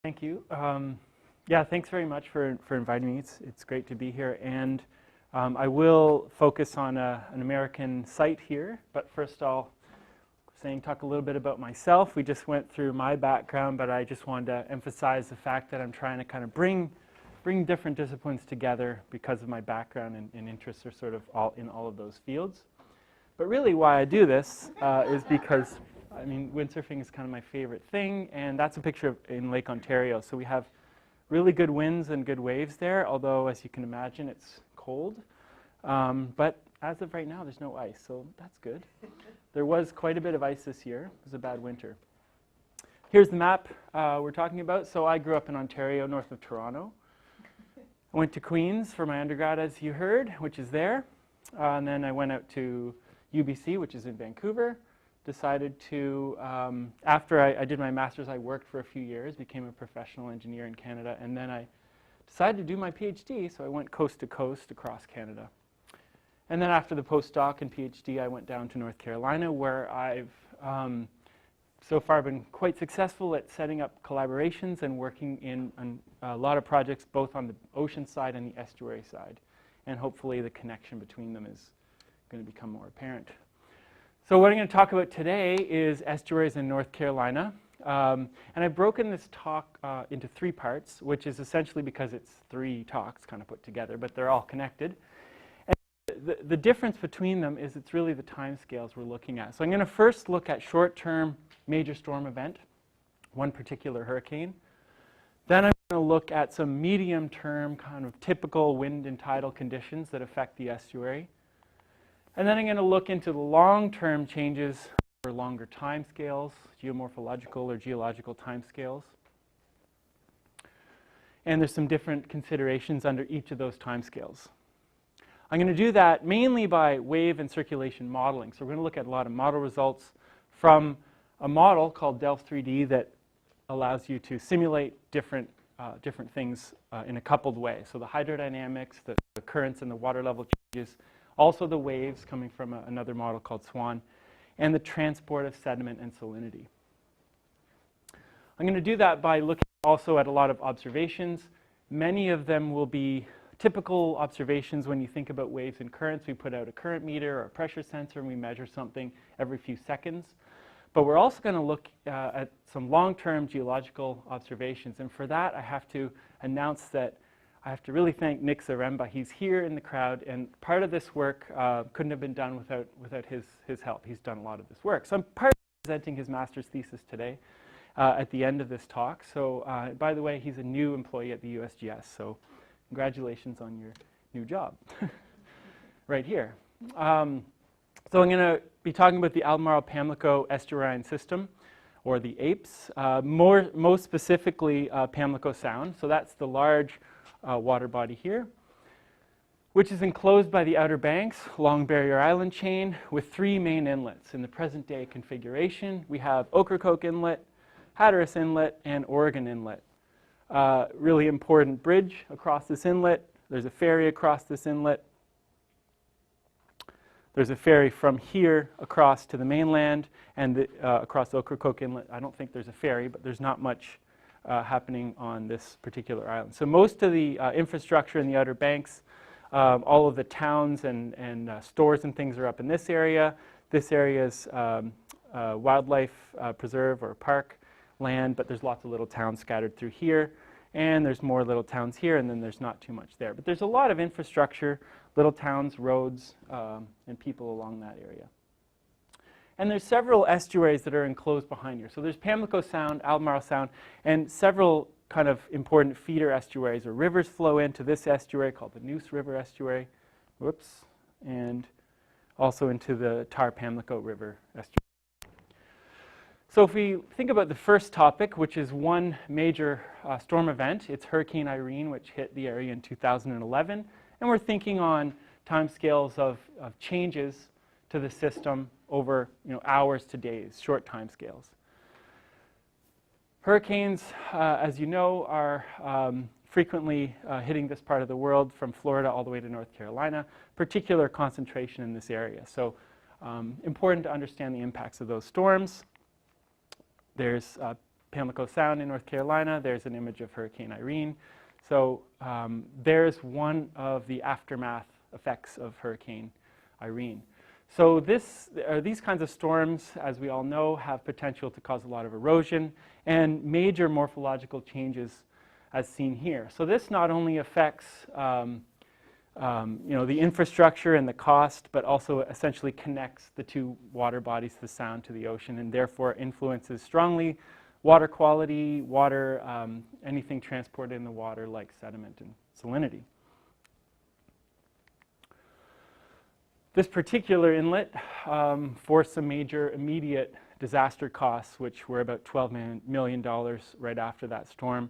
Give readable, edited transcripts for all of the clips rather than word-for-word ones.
Thank you. Yeah, thanks very much for inviting me. It's great to be here. And I will focus on an American site here. But first I'll talk a little bit about myself. We just went through my background, but I just wanted to emphasize the fact that I'm trying to kind of bring different disciplines together because of my background and interests are sort of all in all of those fields. But really why I do this is because I mean, windsurfing is kind of my favorite thing, and that's a picture in Lake Ontario. So we have really good winds and good waves there, although, as you can imagine, it's cold. But as of right now, there's no ice, so that's good. There was quite a bit of ice this year. It was a bad winter. Here's the map we're talking about. So I grew up in Ontario, north of Toronto. I went to Queen's for my undergrad, as you heard, which is there. And then I went out to UBC, which is in Vancouver. Decided to, after I did my master's, I worked for a few years, became a professional engineer in Canada, and then I decided to do my PhD, so I went coast to coast across Canada. And then after the postdoc and PhD, I went down to North Carolina, where I've so far been quite successful at setting up collaborations and working in a lot of projects, both on the ocean side and the estuary side. And hopefully the connection between them is going to become more apparent. So what I'm going to talk about today is estuaries in North Carolina. And I've broken this talk into 3 parts, which is essentially because it's 3 talks kind of put together, but they're all connected. And the difference between them is it's really the time scales we're looking at. So I'm going to first look at short-term major storm event, one particular hurricane. Then I'm going to look at some medium-term kind of typical wind and tidal conditions that affect the estuary. And then I'm going to look into the long-term changes for longer time scales, geomorphological or geological time scales. And there's some different considerations under each of those time scales. I'm going to do that mainly by wave and circulation modeling. So we're going to look at a lot of model results from a model called Delft3D that allows you to simulate different things in a coupled way. So the hydrodynamics, the currents and the water level changes, also the waves coming from another model called SWAN, and the transport of sediment and salinity. I'm going to do that by looking also at a lot of observations. Many of them will be typical observations when you think about waves and currents. We put out a current meter or a pressure sensor and we measure something every few seconds. But we're also going to look at some long-term geological observations. And for that, I have to announce that I have to really thank Nick Zaremba. He's here in the crowd, and part of this work couldn't have been done without his help. He's done a lot of this work. So I'm part of presenting his master's thesis today at the end of this talk. So by the way, he's a new employee at the USGS, so congratulations on your new job right here. So I'm going to be talking about the Albemarle-Pamlico estuarine system, or the APES, most specifically Pamlico Sound. So that's the large water body here, which is enclosed by the Outer Banks, Long Barrier Island chain, with 3 main inlets. In the present day configuration, we have Ocracoke Inlet, Hatteras Inlet, and Oregon Inlet. Really important bridge across this inlet. There's a ferry across this inlet. There's a ferry from here across to the mainland and across Ocracoke Inlet. I don't think there's a ferry, but there's not much happening on this particular island. So most of the infrastructure in the Outer Banks, all of the towns and stores and things are up in this area. This area is wildlife preserve or park land, but there's lots of little towns scattered through here. And there's more little towns here, and then there's not too much there. But there's a lot of infrastructure, little towns, roads, and people along that area. And there's several estuaries that are enclosed behind here. So there's Pamlico Sound, Albemarle Sound, and several kind of important feeder estuaries or rivers flow into this estuary called the Neuse River Estuary, and also into the Tar-Pamlico River Estuary. So if we think about the first topic, which is one major storm event, it's Hurricane Irene, which hit the area in 2011, and we're thinking on timescales of changes to the system over hours to days, short time scales. Hurricanes, as you know, are frequently hitting this part of the world from Florida all the way to North Carolina, particular concentration in this area. So important to understand the impacts of those storms. There's Pamlico Sound in North Carolina. There's an image of Hurricane Irene. So there's one of the aftermath effects of Hurricane Irene. So these kinds of storms, as we all know, have potential to cause a lot of erosion and major morphological changes as seen here. So this not only affects the infrastructure and the cost, but also essentially connects the two water bodies, the Sound to the ocean, and therefore influences strongly water quality, anything transported in the water like sediment and salinity. This particular inlet forced some major immediate disaster costs, which were about $12 million right after that storm.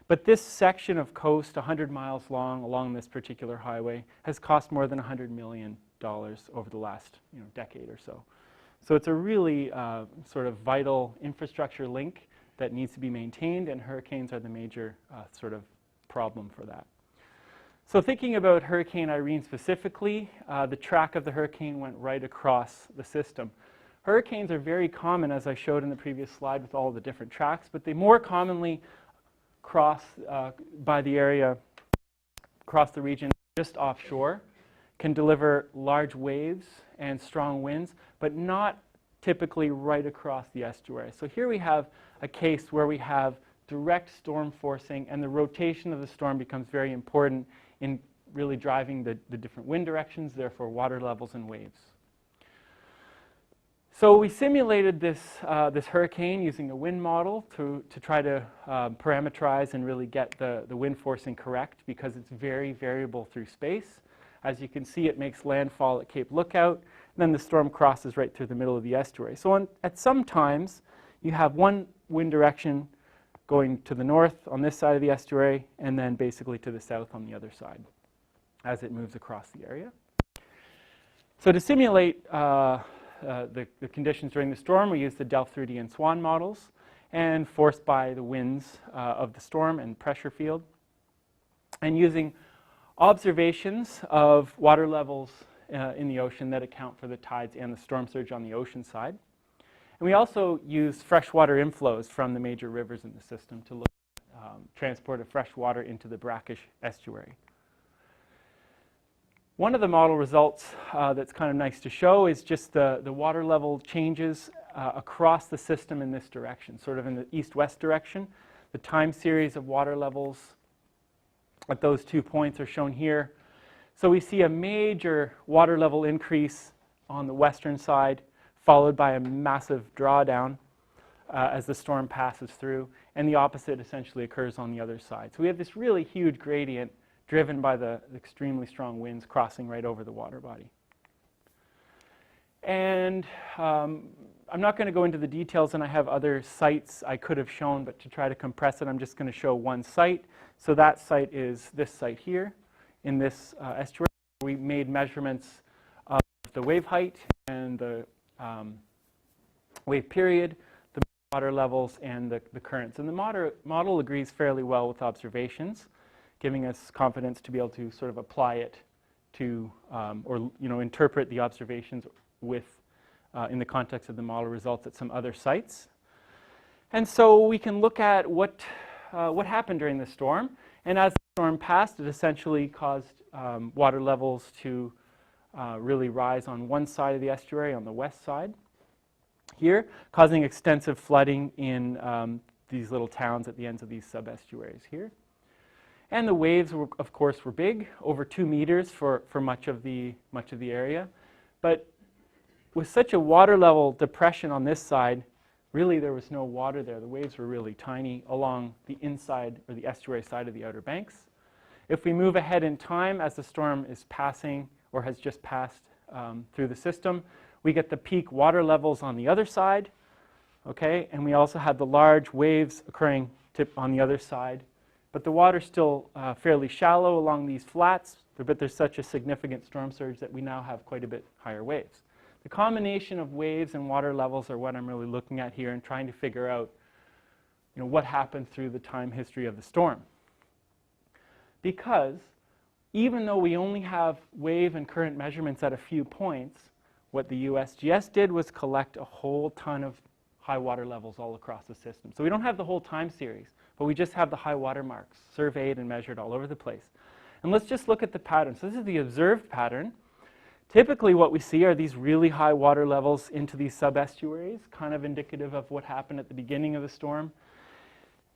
But this section of coast, 100 miles long along this particular highway, has cost more than $100 million over the last decade or so. So it's a really sort of vital infrastructure link that needs to be maintained, and hurricanes are the major sort of problem for that. So thinking about Hurricane Irene specifically, the track of the hurricane went right across the system. Hurricanes are very common, as I showed in the previous slide with all the different tracks, but they more commonly cross by the area, across the region just offshore, can deliver large waves and strong winds, but not typically right across the estuary. So here we have a case where we have direct storm forcing, and the rotation of the storm becomes very important in really driving the different wind directions, therefore water levels and waves. So we simulated this hurricane using a wind model to try to parameterize and really get the wind forcing correct, because it's very variable through space. As you can see, it makes landfall at Cape Lookout, and then the storm crosses right through the middle of the estuary. So at some times, you have one wind direction going to the north on this side of the estuary, and then basically to the south on the other side as it moves across the area. So to simulate the conditions during the storm, we used the Delft-Rudy and Swan models, and forced by the winds of the storm and pressure field, and using observations of water levels in the ocean that account for the tides and the storm surge on the ocean side. And we also use freshwater inflows from the major rivers in the system to look at transport of fresh water into the brackish estuary. One of the model results that's kind of nice to show is just the water level changes across the system in this direction, sort of in the east-west direction. The time series of water levels at those 2 points are shown here. So we see a major water level increase on the western side, followed by a massive drawdown as the storm passes through, and the opposite essentially occurs on the other side. So we have this really huge gradient driven by the extremely strong winds crossing right over the water body. And I'm not going to go into the details, and I have other sites I could have shown, but to try to compress it, I'm just going to show one site. So that site is this site here in this estuary. We made measurements of the wave height and the wave period, the water levels, and the currents. And the model agrees fairly well with observations, giving us confidence to be able to sort of apply it to, interpret the observations with, in the context of the model results at some other sites. And so we can look at what happened during the storm. And as the storm passed, it essentially caused water levels to really rise on one side of the estuary, on the west side here, causing extensive flooding in these little towns at the ends of these sub-estuaries here. And the waves, of course, were big, over 2 meters for much of the area. But with such a water level depression on this side, really there was no water there. The waves were really tiny along the inside or the estuary side of the Outer Banks. If we move ahead in time as the storm is passing or has just passed through the system, we get the peak water levels on the other side, okay? And we also have the large waves occurring on the other side. But the water's still fairly shallow along these flats, but there's such a significant storm surge that we now have quite a bit higher waves. The combination of waves and water levels are what I'm really looking at here and trying to figure out, what happened through the time history of the storm. Because even though we only have wave and current measurements at a few points, what the USGS did was collect a whole ton of high water levels all across the system. So we don't have the whole time series, but we just have the high water marks surveyed and measured all over the place. And let's just look at the pattern. So this is the observed pattern. Typically what we see are these really high water levels into these subestuaries, kind of indicative of what happened at the beginning of the storm.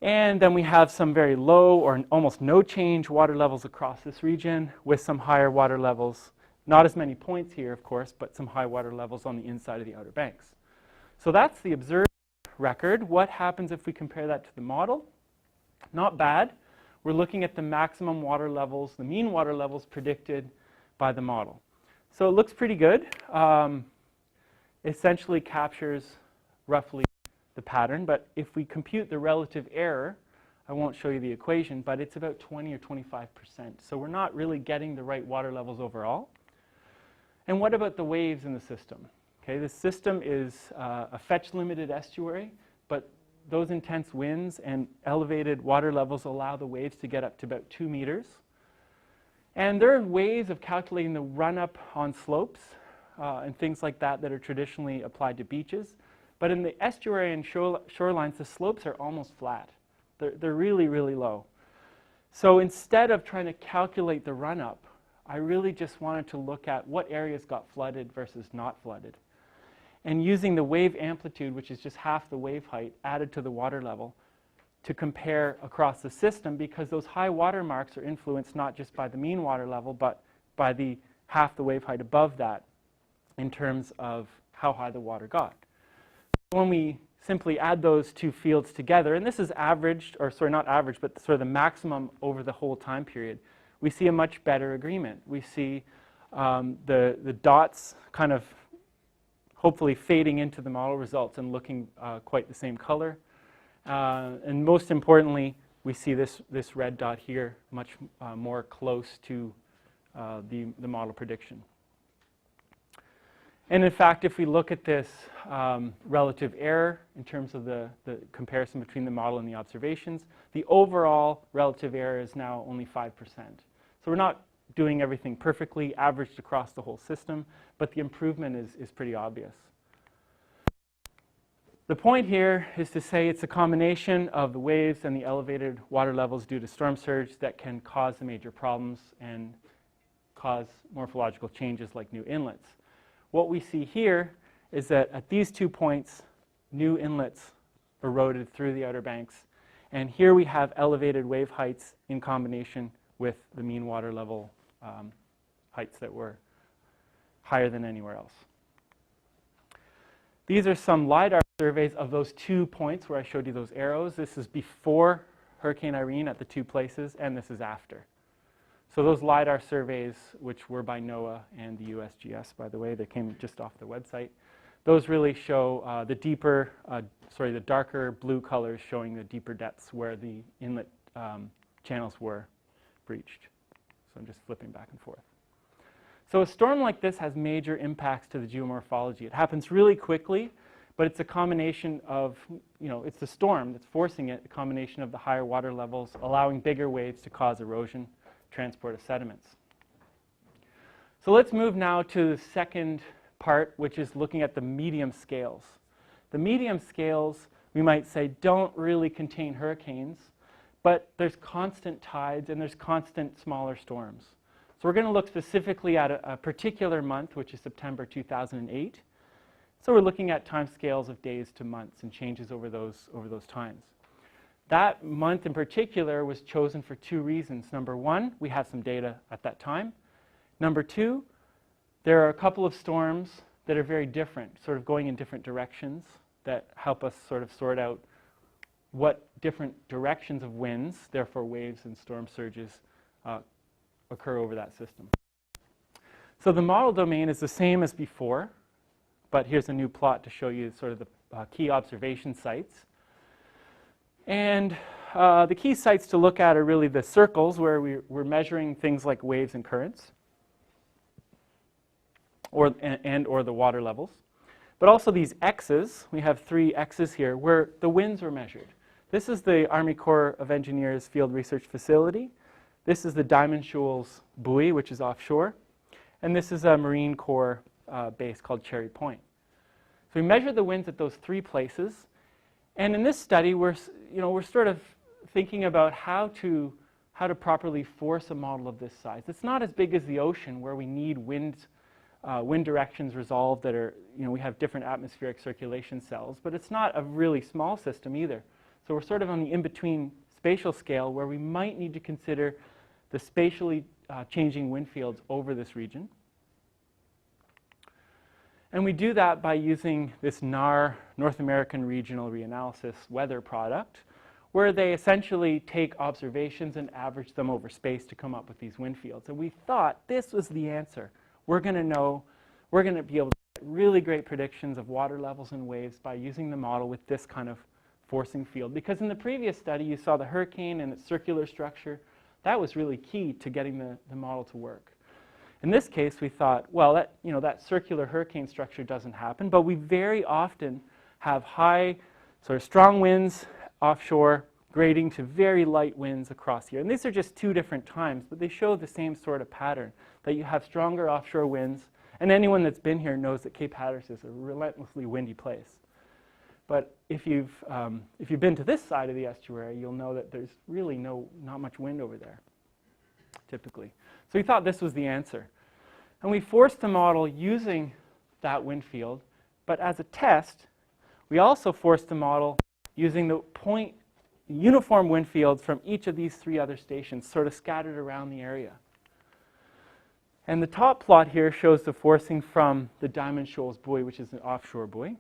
And then we have some very low or almost no change water levels across this region with some higher water levels. Not as many points here, of course, but some high water levels on the inside of the Outer Banks. So that's the observed record. What happens if we compare that to the model? Not bad. We're looking at the maximum water levels, the mean water levels predicted by the model. So it looks pretty good. Essentially captures roughly the pattern, but if we compute the relative error, I won't show you the equation, but it's about 20 or 25%. So we're not really getting the right water levels overall. And what about the waves in the system? Okay, the system is a fetch-limited estuary, but those intense winds and elevated water levels allow the waves to get up to about 2 meters. And there are ways of calculating the run-up on slopes and things like that that are traditionally applied to beaches. But in the estuary and shorelines, the slopes are almost flat. They're really, really low. So instead of trying to calculate the run-up, I really just wanted to look at what areas got flooded versus not flooded. And using the wave amplitude, which is just half the wave height, added to the water level, to compare across the system, because those high water marks are influenced not just by the mean water level, but by the half the wave height above that in terms of how high the water got. When we simply add those two fields together, and this is averaged, or sorry, not average, but sort of the maximum over the whole time period, we see a much better agreement. We see the dots kind of hopefully fading into the model results and looking quite the same color. And most importantly, we see this red dot here much more close to the model prediction. And in fact, if we look at this relative error in terms of the comparison between the model and the observations, the overall relative error is now only 5%. So we're not doing everything perfectly, averaged across the whole system, but the improvement is pretty obvious. The point here is to say it's a combination of the waves and the elevated water levels due to storm surge that can cause the major problems and cause morphological changes like new inlets. What we see here is that at these 2 points, new inlets eroded through the Outer Banks. And here we have elevated wave heights in combination with the mean water level heights that were higher than anywhere else. These are some Lidar surveys of those 2 points where I showed you those arrows. This is before Hurricane Irene at the 2 places, and this is after. So those Lidar surveys, which were by NOAA and the USGS, by the way, they came just off the website, those really show the darker blue colors showing the deeper depths where the inlet channels were breached. So I'm just flipping back and forth. So a storm like this has major impacts to the geomorphology. It happens really quickly, but it's a combination of, it's the storm that's forcing it, a combination of the higher water levels, allowing bigger waves to cause erosion, transport of sediments. So let's move now to the second part, which is looking at the medium scales. The medium scales, we might say, don't really contain hurricanes, but there's constant tides and there's constant smaller storms. So we're going to look specifically at a particular month, which is September 2008. So we're looking at time scales of days to months and changes over those times. That month in particular was chosen for 2 reasons. Number one, we have some data at that time. Number two, there are a couple of storms that are very different, sort of going in different directions, that help us sort of sort out what different directions of winds, therefore waves and storm surges, occur over that system. So the model domain is the same as before, but here's a new plot to show you sort of the key observation sites. And the key sites to look at are really the circles where we're measuring things like waves and currents, or the water levels. But also these X's, we have 3 X's here, where the winds were measured. This is the Army Corps of Engineers Field Research Facility. This is the Diamond Shoals buoy, which is offshore. And this is a Marine Corps base called Cherry Point. So we measured the winds at those 3 places. And in this study, we're sort of thinking about how to properly force a model of this size. It's not as big as the ocean, where we need wind directions resolved that are, we have different atmospheric circulation cells, but it's not a really small system either. So we're sort of on the in-between spatial scale, where we might need to consider the spatially changing wind fields over this region. And we do that by using this NAR, North American Regional Reanalysis weather product, where they essentially take observations and average them over space to come up with these wind fields. And we thought this was the answer. We're going to be able to get really great predictions of water levels and waves by using the model with this kind of forcing field. Because in the previous study, you saw the hurricane and its circular structure. That was really key to getting the model to work. In this case, we thought, well, that circular hurricane structure doesn't happen, but we very often have high, sort of strong winds offshore, grading to very light winds across here. And these are just 2 different times, but they show the same sort of pattern, that you have stronger offshore winds. And anyone that's been here knows that Cape Hatteras is a relentlessly windy place. But if you've been to this side of the estuary, you'll know that there's really not much wind over there, typically. So we thought this was the answer. And we forced the model using that wind field, but as a test, we also forced the model using the uniform wind fields from each of these 3 other stations, sort of scattered around the area. And the top plot here shows the forcing from the Diamond Shoals buoy, which is an offshore buoy.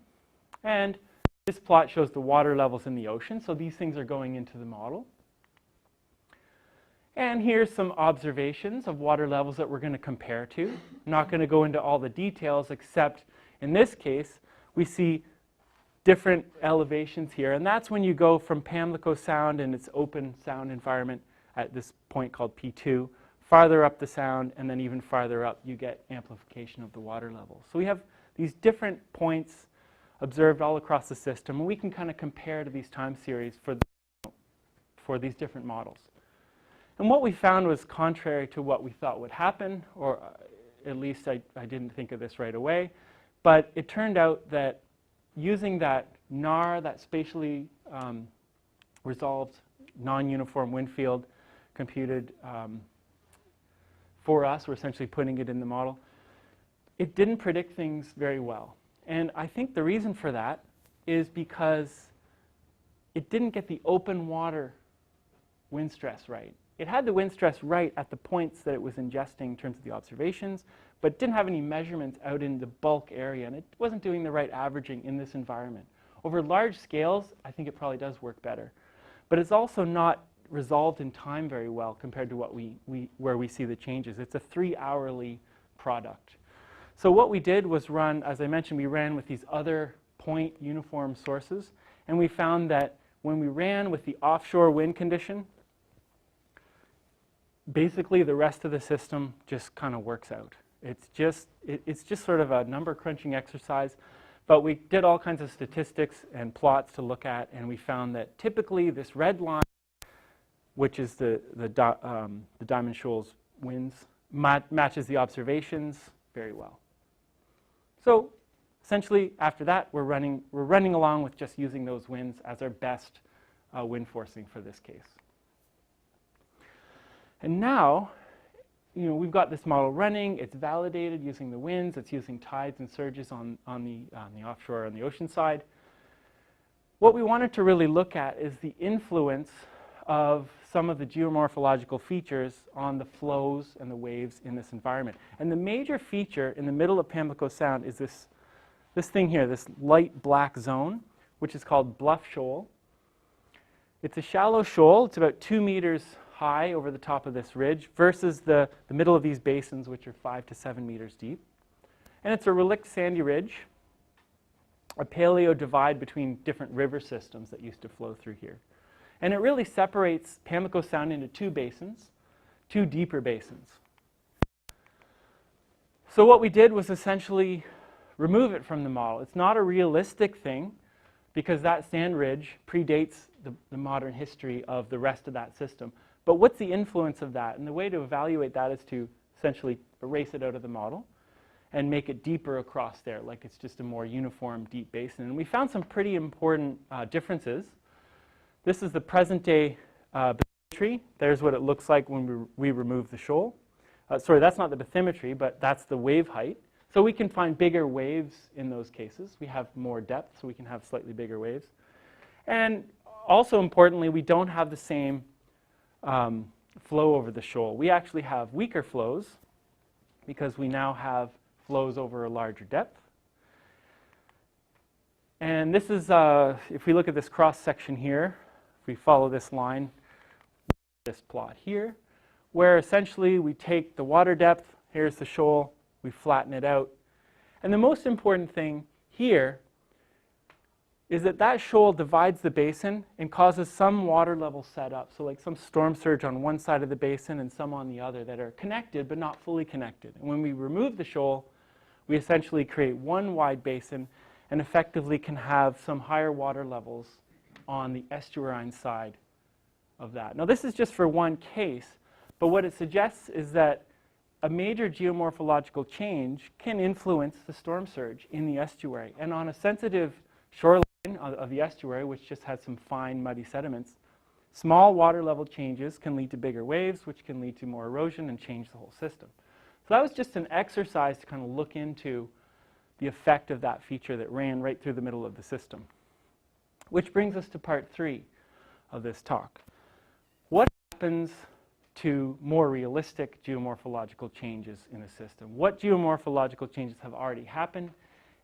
And this plot shows the water levels in the ocean, so these things are going into the model. And here's some observations of water levels that we're going to compare to. I'm not going to go into all the details, except in this case, we see different elevations here. And that's when you go from Pamlico Sound and its open sound environment at this point called P2, farther up the sound, and then even farther up, you get amplification of the water level. So we have these different points observed all across the system, and we can kind of compare to these time series for these different models. And what we found was contrary to what we thought would happen, or at least I didn't think of this right away, but it turned out that using that NAR, that spatially resolved non-uniform wind field computed for us, we're essentially putting it in the model, it didn't predict things very well. And I think the reason for that is because it didn't get the open water wind stress right. It had the wind stress right at the points that it was ingesting in terms of the observations, but didn't have any measurements out in the bulk area, and it wasn't doing the right averaging in this environment. Over large scales, I think it probably does work better. But it's also not resolved in time very well compared to what where we see the changes. It's a 3-hourly product. So what we did was run, as I mentioned, we ran with these other point uniform sources, and we found that when we ran with the offshore wind condition, basically the rest of the system just kind of works out. It's just sort of a number crunching exercise, but we did all kinds of statistics and plots to look at, and we found that typically this red line, which is the Diamond Shoals winds, matches the observations very well. So essentially, after that, we're running along with just using those winds as our best wind forcing for this case. And now, we've got this model running. It's validated using the winds. It's using tides and surges on the offshore, on the ocean side. What we wanted to really look at is the influence of some of the geomorphological features on the flows and the waves in this environment. And the major feature in the middle of Pamlico Sound is this thing here, this light black zone, which is called Bluff Shoal. It's a shallow shoal. It's about 2 meters high over the top of this ridge versus the middle of these basins, which are 5 to 7 meters deep. And it's a relict sandy ridge, a paleo divide between different river systems that used to flow through here. And it really separates Pamlico Sound into 2 basins, 2 deeper basins. So what we did was essentially remove it from the model. It's not a realistic thing because that sand ridge predates the modern history of the rest of that system. But what's the influence of that? And the way to evaluate that is to essentially erase it out of the model and make it deeper across there, like it's just a more uniform deep basin. And we found some pretty important differences. This is the present day bathymetry. There's what it looks like when we remove the shoal. Sorry, that's not the bathymetry, but that's the wave height. So we can find bigger waves in those cases. We have more depth, so we can have slightly bigger waves. And also importantly, we don't have the same flow over the shoal. We actually have weaker flows because we now have flows over a larger depth. And this is, if we look at this cross section here, if we follow this line, this plot here, where essentially we take the water depth, here's the shoal, we flatten it out. And the most important thing here is that that shoal divides the basin and causes some water level set up. So like some storm surge on one side of the basin and some on the other that are connected but not fully connected. And when we remove the shoal, we essentially create one wide basin and effectively can have some higher water levels on the estuarine side of that. Now this is just for one case, but what it suggests is that a major geomorphological change can influence the storm surge in the estuary. And on a sensitive shoreline of the estuary, which just has some fine muddy sediments, small water level changes can lead to bigger waves, which can lead to more erosion and change the whole system. So that was just an exercise to kind of look into the effect of that feature that ran right through the middle of the system. Which brings us to part 3 of this talk. What happens to more realistic geomorphological changes in a system? What geomorphological changes have already happened?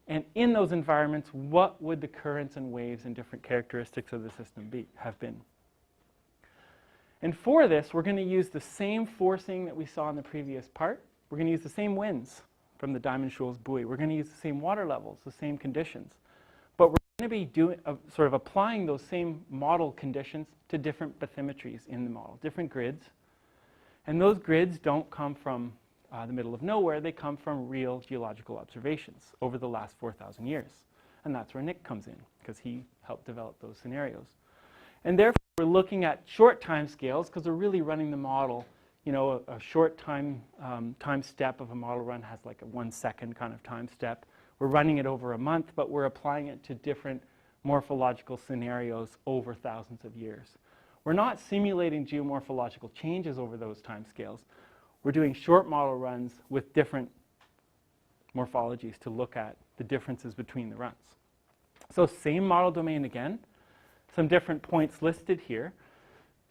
And in those environments, what would the currents and waves and different characteristics of the system have been? And for this, we're going to use the same forcing that we saw in the previous part. We're going to use the same winds from the Diamond Shoals buoy. We're going to use the same water levels, the same conditions. But we're going to be sort of applying those same model conditions to different bathymetries in the model, different grids. And those grids don't come from the middle of nowhere. They come from real geological observations over the last 4,000 years. And that's where Nick comes in, because he helped develop those scenarios. And therefore, we're looking at short time scales, because we're really running the model. You know, a short time step of a model run has like a 1 second kind of time step. We're running it over a month, but we're applying it to different morphological scenarios over thousands of years. We're not simulating geomorphological changes over those time scales. We're doing short model runs with different morphologies to look at the differences between the runs. So same model domain again, some different points listed here.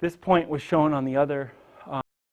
This point was shown on the other